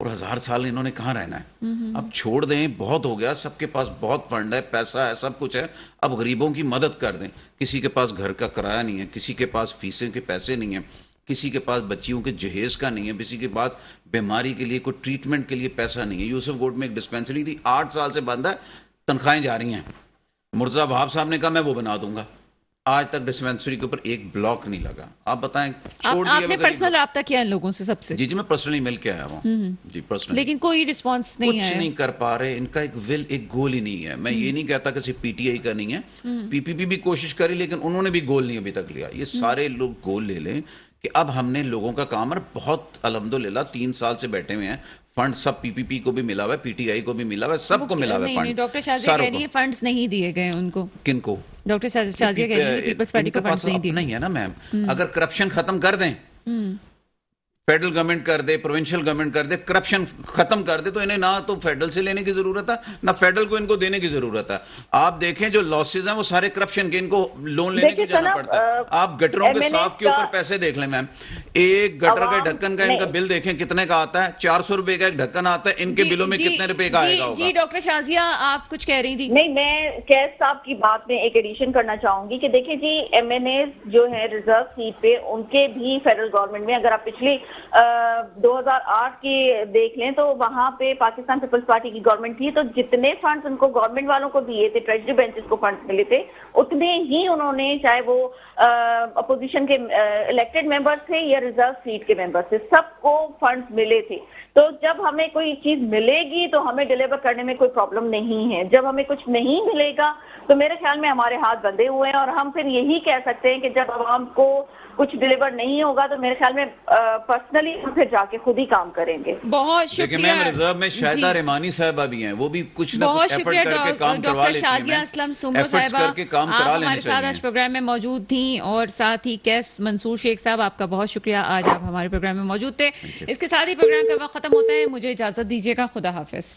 اور 1000 سال انہوں نے کہاں رہنا ہے. اب چھوڑ دیں، بہت ہو گیا، سب کے پاس بہت فنڈ ہے، پیسہ ہے، سب کچھ ہے. اب غریبوں کی مدد کر دیں. کسی کے پاس گھر کا کرایہ نہیں ہے، کسی کے پاس فیسیں کے پیسے نہیں ہیں، کسی کے پاس بچیوں کے جہیز کا نہیں ہے، کسی کے پاس بیماری کے لیے کوئی ٹریٹمنٹ کے لیے پیسہ نہیں ہے. یوسف گوٹ میں ایک ڈسپینسری تھی، 8 سال سے بند ہے، تنخواہیں جا رہی ہیں. مرزا وہاب صاحب نے کہا میں وہ بنا دوں گا، آج تک ڈسپینسری کے اوپر ایک بلاک نہیں لگا. آپ بتائیں، چھوڑ دیا. آپ نے پرسنل رابطہ کیا ان لوگوں سے؟ سب سے؟ جی میں پرسنلی مل کے آیا ہوں جی، پرسنلی. لیکن کوئی رسپانس نہیں آیا، کچھ نہیں کر پا رہے. ان کا ایک ایک گول ہی نہیں ہے. میں یہ نہیں کہتا کہ صرف PTI کا نہیں ہے، PPP بھی کوشش کری لیکن انہوں نے بھی گول نہیں ابھی تک لیا. یہ سارے لوگ گول لے لیں کہ اب ہم نے لوگوں کا کام اور بہت الحمدللہ 3 سال سے بیٹھے ہوئے ہیں. فنڈ سب پی پی پی کو بھی ملا ہوا ہے, پی ٹی آئی کو بھی ملا ہوا ہے, سب کو ملا ہوا ہے فنڈ. ڈاکٹر شازیہ کہہ رہی ہے فنڈز نہیں دیے گئے ان کو. کن کو؟ ڈاکٹر شازیہ کہہ رہی ہے پیپلز پارٹی کو فنڈز نہیں دیے. نہیں ہے نا میم, اگر کرپشن ختم کر دیں, فیڈرل گورنمنٹ کر دے, پروونشل گورنمنٹ کر دے, کرپشن ختم کر دے, تو انہیں نہ تو فیڈرل سے لینے کی ضرورت ہے نہ فیڈرل کو ان کو دینے کی ضرورت ہے. آپ دیکھیں جو لاسز ہیں وہ سارے کرپشن کے, ان کو لون لینے کو جانا پڑتا ہے. آپ گٹروں کے صاف کے اوپر پیسے دیکھ لیں میم, ایک گٹر کا ڈھکن کا ان کا بل دیکھیں کتنے کا آتا ہے, 400 روپے کا ایک ڈھکن آتا ہے, ان کے بلوں میں کتنے روپے کا آئے گا ہوگا. جی ڈاکٹر شازیہ آپ کچھ کہہ رہی تھی. نہیں, میں کیس صاحب کی بات میں ایک ایڈیشن کرنا چاہوں گی کہ دیکھیں جی ایم این ایز جو ہے ریزرو سیٹ پہ, ان کے بھی فیڈرل گورنمنٹ میں اگر آپ پچھلی 2008 کی دیکھ لیں تو وہاں پہ پاکستان پیپلز پارٹی کی گورنمنٹ تھی, تو جتنے فنڈز ان کو گورنمنٹ والوں کو دیے تھے, ٹریجری بینچز کو فنڈز ملے تھے, اتنے ہی انہوں نے, چاہے وہ اپوزیشن کے الیکٹڈ ممبرز تھے یا ریزرو سیٹ کے ممبرز تھے, سب کو فنڈز ملے تھے. تو جب ہمیں کوئی چیز ملے گی تو ہمیں ڈیلیور کرنے میں کوئی پرابلم نہیں ہے. جب ہمیں کچھ نہیں ملے گا تو میرے خیال میں ہمارے ہاتھ بندھے ہوئے ہیں, اور ہم پھر یہی کہہ سکتے ہیں کہ جب عوام کو کچھ ڈیلیور نہیں ہوگا تو میرے خیال میں پرسنلی ہم پھر جا کے خود ہی کام کریں گے. بہت شکریہ. میم ریزرو میں شاہدہ رحمانی صاحبہ بھی ہیں, وہ بھی کچھ نہ کچھ ایفرٹ کر کے کام کروا لیتی ہیں. ڈاکٹر شازیہ اسلم سمرو صاحبہ آپ ہمارے ساتھ آج پروگرام میں موجود تھیں, اور ساتھ ہی کیس منصور شیخ صاحب آپ کا بہت شکریہ, آج آپ ہمارے پروگرام میں موجود تھے. اس کے ساتھ ہی پروگرام کا وقت ختم ہوتا ہے, مجھے اجازت دیجیے گا, خدا حافظ.